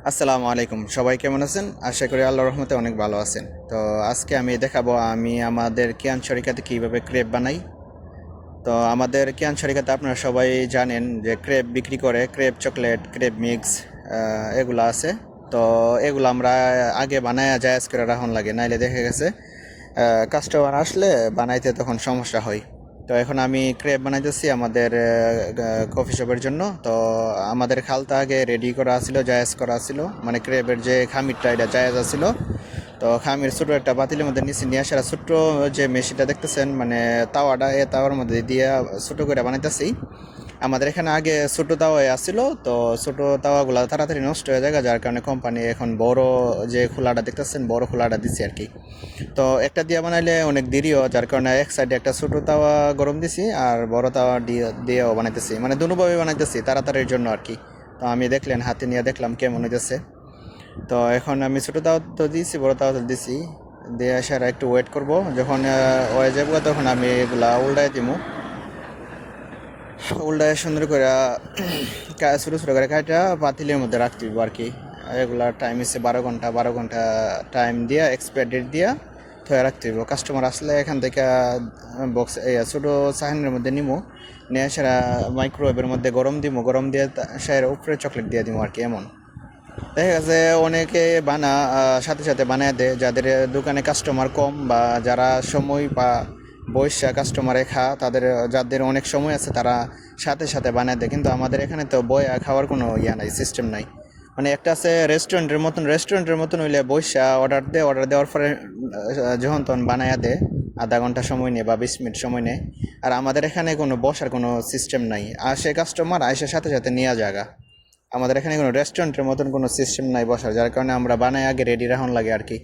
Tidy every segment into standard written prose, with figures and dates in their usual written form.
আসসালামু আলাইকুম, সবাই কেমন আছেন? আশা করি আল্লাহর রহমতে অনেক ভালো আছেন। তো আজকে আমি দেখাবো আমি আমাদের কিয়ান শরিকাতে কীভাবে ক্রেপ বানাই। তো আমাদের কিয়ান শরিকাতে আপনারা সবাই জানেন যে ক্রেপ বিক্রি করে, ক্রেপ চকলেট, ক্রেপ মিক্স এগুলো আছে। তো এগুলো আমরা আগে বানায় জায়াজ করে রাখুন লাগে, নাইলে দেখা গেছে কাস্টমার আসলে বানাইতে তখন সমস্যা হয়। তো এখন আমি ক্রেপ বানাইতেছি আমাদের কফি শপের জন্য। তো আমাদের খালটা আগে রেডি করা ছিল, জায়াজ করা ছিল, মানে ক্রেপের যে খামিরটা এটা জায়াজ আছিল। তো খামির ছোটো একটা পাতিলের মধ্যে নিচে নিয়ে আসার ছোট্ট যে মেশিনটা দেখতেছেন, মানে তাওয়াটা, এ তাওয়ার মধ্যে দিয়ে ছোটো করে বানাইতেছি। আমাদের এখানে আগে ছোটো তাওয়াই আসছিল, তো ছোটো তাওয়াগুলো তাড়াতাড়ি নষ্ট হয়ে যায়, যার কারণে কোম্পানি এখন বড় যে খোলাটা দেখতেছেন, বড় খোলাটা দিচ্ছে আর কি। তো একটা দিয়ে বানাইলে অনেক দেরিও, যার কারণে এক সাইডে একটা ছোটো তাওয়া গরম দিছি আর বড় তাওয়া দিয়েও বানাইতেছি, মানে দুভাবে বানাইতেছি তাড়াতাড়ির জন্য আর কি। তো আমি দেখলেন হাতে নিয়ে দেখলাম কেমন হইতেছে। তো এখন আমি ছোটো তাওয়া তো দিয়েছি, বড় তাওয়া তো দিছি, দিয়ে আসার একটু ওয়েট করব। যখন হয়ে যাবো তখন আমি এগুলা উল্টাই দিব। উল্টায় সুন্দর করে ছোটো ছোটো করে কাটা পাতিলের মধ্যে রাখতে হইব আর কি। এগুলা টাইম হচ্ছে 12 ঘন্টা, 12 ঘন্টা টাইম দিয়া এক্সপায়ার ডেট দিয়া ধরে রাখতে হইব। কাস্টমার আসলে এখান থেকে বক্স ছোটো সাহানের মধ্যে নিমো, নিয়ে সেরা মাইক্রোওয়েভের মধ্যে গরম দিব, গরম দিয়ে সের উপরে চকলেট দিয়ে দিব আর কি। এমন দেখা গেছে অনেকে সাথে সাথে বানায় দেয়, যাদের দোকানে কাস্টমার কম বা যারা সময় বা বৈশা কাস্টমারে তাদের যাদের অনেক সময় আছে তারা সাথে সাথে বানায় দেয়। কিন্তু আমাদের এখানে তো বয়া খাওয়ার কোনো নাই, সিস্টেম নাই। মানে একটা আছে রেস্টুরেন্টের মতন হইলে বৈশা অর্ডার দেওয়ার পরে যখন তখন বানায়া দেয়, আধা ঘন্টা সময় নেয় বা 20 মিনিট সময় নেয়। আর আমাদের এখানে কোনো বসার কোনো সিস্টেম নাই, আসে কাস্টমার আসে সাথে সাথে নিয়ে যাগা। আমাদের এখানে কোনো রেস্টুরেন্টের মতন কোনো সিস্টেম নাই বসার, যার কারণে আমরা বানাই আগে রেডি রাখুন লাগে আর কি।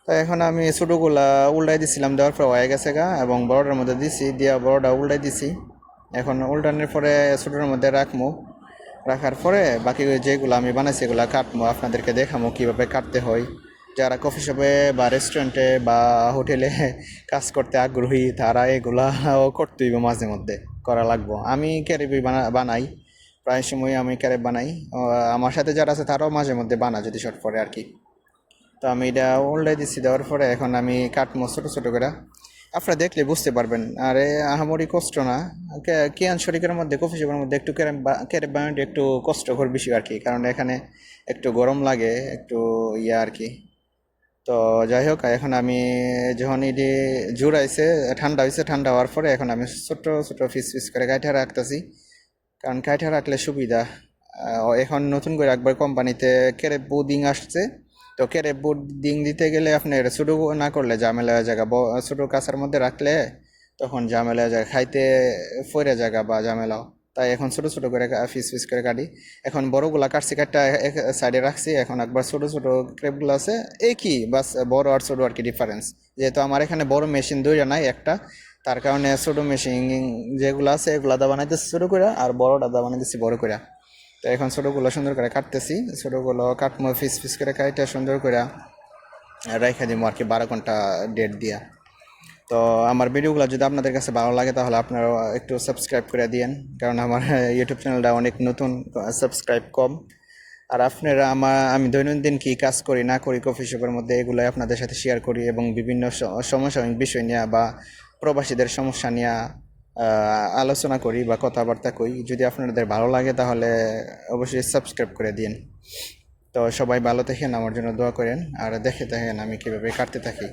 তো এখন আমি ছোটোগুলা উল্টাই দিছিলাম, দেওয়ার পর হয়ে গেছে গা, এবং বড়টার মধ্যে দিছি, দিয়া বড়টা উল্টাই দিছি। এখন উল্টানোর পরে ছোটোর মধ্যে রাখবো, রাখার পরে বাকি যেগুলো আমি বানাইছি এগুলো কাটবো, আপনাদেরকে দেখাবো কীভাবে কাটতে হয়। যারা কফি শপে বা রেস্টুরেন্টে বা হোটেলে কাজ করতে আগ্রহী তারা এগুলাও করতে হইব, মাঝে মধ্যে করা লাগবো। আমি ক্যারেবি বানাই, প্রায় সময় আমি ক্যারেব বানাই। আমার সাথে যারা আছে তারাও মাঝে মধ্যে বানায় যদি শর্ট পরে আর কি। তো আমি এটা উল্টাই দিচ্ছি, দেওয়ার পরে এখন আমি কাটবো ছোটো ছোটো করে। আপনারা দেখলে বুঝতে পারবেন, আরে আহামরি কষ্ট না। কিয়ান শরিকের মধ্যে কফি শপের মধ্যে একটু ক্যারেব বানাতে একটু কষ্টকর বেশি আর কি, কারণ এখানে একটু গরম লাগে, একটু ইয়া আর কি। তো যাই হোক, এখন আমি যখন এটি জুড়াইছে, ঠান্ডা হয়েছে, ঠান্ডা হওয়ার পরে এখন আমি ছোটো ছোটো পিস পিস করে কাইঠা রাখতেছি, কারণ কাইঠা রাখলে সুবিধা। এখন নতুন করে একবার কোম্পানিতে ক্যারেব বুডিং আসছে। তো ক্যারেব বুডিং দিতে গেলে আপনার ছোটো না করলে ঝামেলা হয়ে যায়, ছোটো কাঁচার মধ্যে রাখলে তখন ঝামেলা হয়ে যায়, খাইতে ফইরা জায়গা বা ঝামেলাও। তাই এখন ছোটো ছোটো করে পিস পিস করে কাটি। এখন বড়গুলা কাটছি, কাটটা এক সাইডে রাখছি। এখন একবার ছোটো ছোটো ক্রেপগুলো আছে, একই বাস, বড় আর ছোটো আর কি ডিফারেন্স। যেহেতু আমার এখানে বড় মেশিন দুইটা নাই, একটা, তার কারণে ছোটো মেশিন যেগুলো আছে এগুলো দা বানাইতেছি ছোটো করে, আর বড়টা দা বানাইতেছি বড় করে। তো এখন ছোটোগুলো সুন্দর করে কাটতেছি, ছোটোগুলো কাটমো পিস পিস করে কাটতে সুন্দর করে রেখে দিব আর কি 12 ঘন্টা ডেট দিয়া। তো আমার ভিডিওগুলো যদি আপনাদের কাছে ভালো লাগে তাহলে আপনারা একটু সাবস্ক্রাইব করে দিয়েন, কারণ আমার ইউটিউব চ্যানেলটা অনেক নতুন, সাবস্ক্রাইব কম। আর আপনারা আমি দৈনন্দিন কী কাজ করি না করি কফি শপের মধ্যে এগুলো আপনাদের সাথে শেয়ার করি, এবং বিভিন্ন সমসাময়িক বিষয় নিয়ে বা প্রবাসীদের সমস্যা নিয়ে আলোচনা করি বা কথাবার্তা কই। যদি আপনাদের ভালো লাগে তাহলে অবশ্যই সাবস্ক্রাইব করে দিন। তো সবাই ভালো থাকেন, আমার জন্য দোয়া করেন, আর দেখে থাকেন আমি কীভাবে কাটতে থাকি।